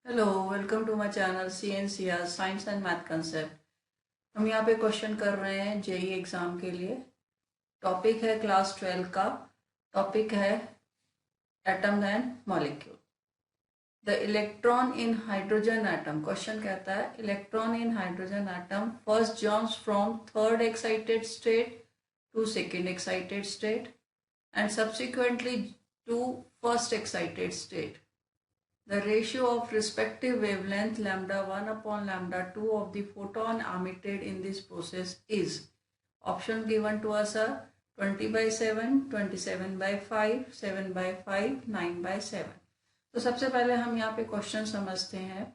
Hello, welcome to my channel CNCR science and math concept. हम यहाँ पे question कर रहे हैं जेई एग्ज़ाम के लिए। टॉपिक है क्लास 12 का। टॉपिक है atom and molecule. The electron in hydrogen atom, question कहता है electron in hydrogen atom first jumps from third excited state to second excited state and subsequently to first excited state. The ratio of respective wavelength lambda 1 upon lambda 2 of the photon emitted in this process is. Option given to us are 20/7, 27/5, 7/5, 9/7. तो सबसे पहले हम यहाँ पे question समझते हैं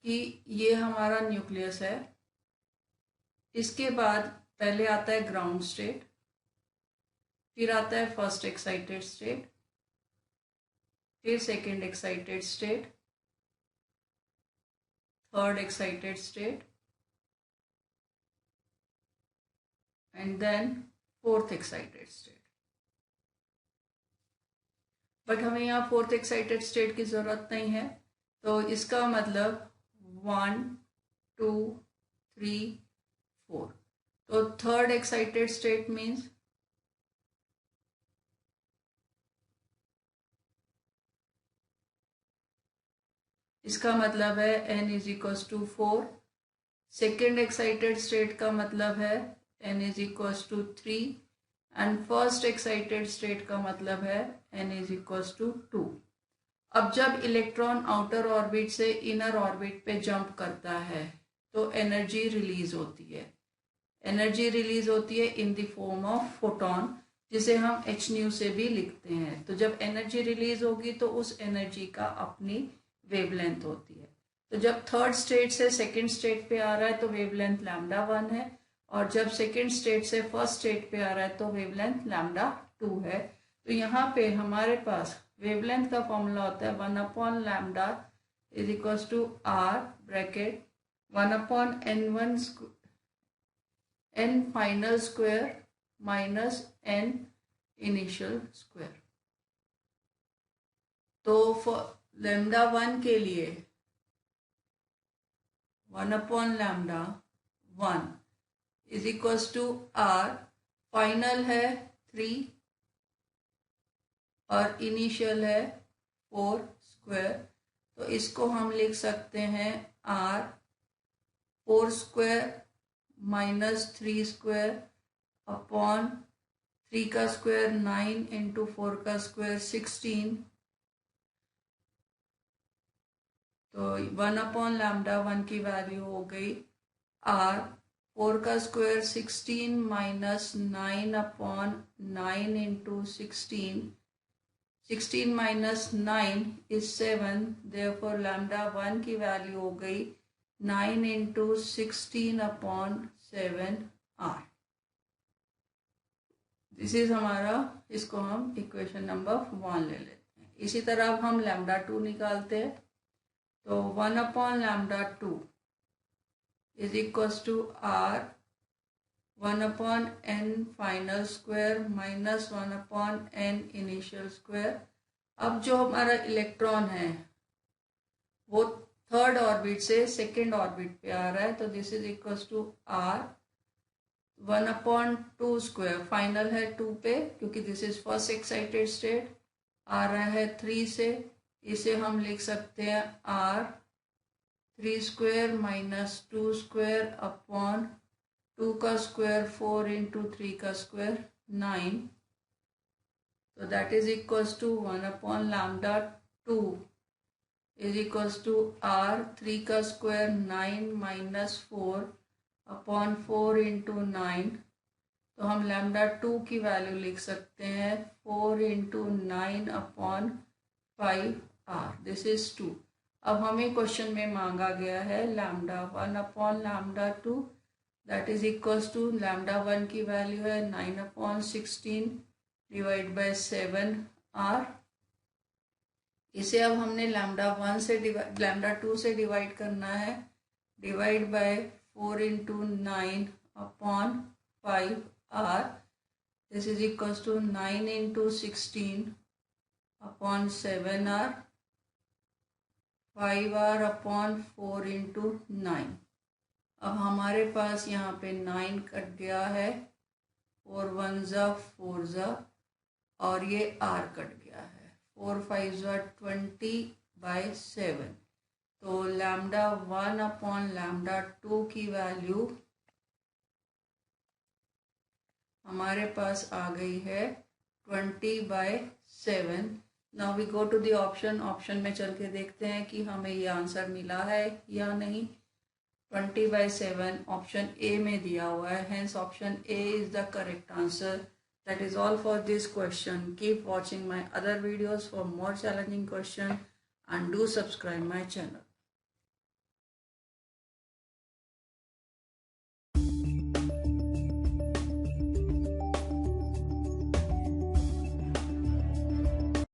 कि ये हमारा न्यूक्लियस है। इसके बाद पहले आता है ग्राउंड स्टेट, फिर आता है फर्स्ट एक्साइटेड स्टेट, फिर second excited state, third excited state and then fourth excited state. But हमें यहाँ फोर्थ एक्साइटेड स्टेट की ज़रूरत नहीं है, तो इसका मतलब 1, 2, 3, 4। तो थर्ड एक्साइटेड स्टेट मीन्स इसका मतलब है n is equals to 4। Second excited state का मतलब है n is equals to 3 and first excited state का मतलब है n इज इक्वल्स टू 2। अब जब इलेक्ट्रॉन आउटर ऑर्बिट से इनर ऑर्बिट पे जंप करता है तो एनर्जी रिलीज होती है। एनर्जी रिलीज होती है in the form of photon, जिसे हम h न्यू से भी लिखते हैं। तो जब एनर्जी रिलीज होगी तो उस एनर्जी का अपनी वेवलेंथ होती है। तो जब थर्ड स्टेट से सेकंड स्टेट पे आ रहा है तो वेवलेंथ लैम्डा 1 है, और जब सेकंड स्टेट से फर्स्ट स्टेट पे आ रहा है तो वेवलेंथ लैम्डा 2 है। तो यहाँ पे हमारे पास वेवलेंथ का फॉर्मूला होता है 1 upon lambda is equals to r bracket 1 upon n final square minus n initial square. तो लैम्डा 1 के लिए 1 upon lambda 1 is equals to r, final है 3 और इनिशियल है 4 स्क्वायर। तो इसको हम लिख सकते हैं r 4 square minus 3 square upon 3 का स्क्वायर 9 इंटू 4 का स्क्वायर 16। तो 1 अपॉन लैम्डा 1 की वैल्यू हो गई r 4 का square 16 minus 9 upon 9 into 16। 16 minus 9 is 7, therefore lambda 1 की वैल्यू हो गई 9 into 16 upon 7 r। This is हमारा, इसको हम इक्वेशन नंबर 1 ले लेते हैं। इसी तरह अब हम लैम्डा 2 निकालते हैं। तो 1 upon lambda 2 is equals to r 1 upon n final square minus 1 upon n initial square. अब जो हमारा इलेक्ट्रॉन है वो थर्ड ऑर्बिट से सेकेंड ऑर्बिट पे आ रहा है, तो this is equals to r 1 upon 2 square, final है 2 पे क्योंकि this is first excited state, आ रहा है 3 से। इसे हम लिख सकते हैं r 3 square minus 2 square upon 2 का स्क्वायर 4 इंटू 3 का स्क्वायर 9। तो that is equals to 1 upon lambda 2 is equals to r 3 का स्क्वायर 9 माइनस 4 अपॉन 4 इंटू 9। तो हम लैम्डा 2 की वैल्यू लिख सकते हैं 4 into 9 upon 5r, this is 2। अब हमें क्वेश्चन में मांगा गया है lambda 1 upon lambda 2, that is equals to lambda 1 की वैल्यू है 9 अपॉन 16 डिवाइड बाय 7r। इसे अब हमने लैम्डा 1 से लैम्डा 2 से डिवाइड करना है, divide by 4 into 9 upon 5r, this is equals to 9 into 16 upon 7r। 5r upon 4 into 9। अब हमारे पास यहाँ पे 9 कट गया है, 4 1 ज़ा 4 ज़ा, और ये r कट गया है, 4 5 ज़ा 20/7। तो लैम्डा 1 अपॉन लैम्डा 2 की वैल्यू हमारे पास आ गई है 20/7। Now we go to the option में चल के देखते हैं कि हमें ये आंसर मिला है या नहीं। 20/7 ऑप्शन ए में दिया हुआ है, hence option A is the correct answer. That is all for this question. Keep watching my other videos for more challenging questions and do subscribe my channel.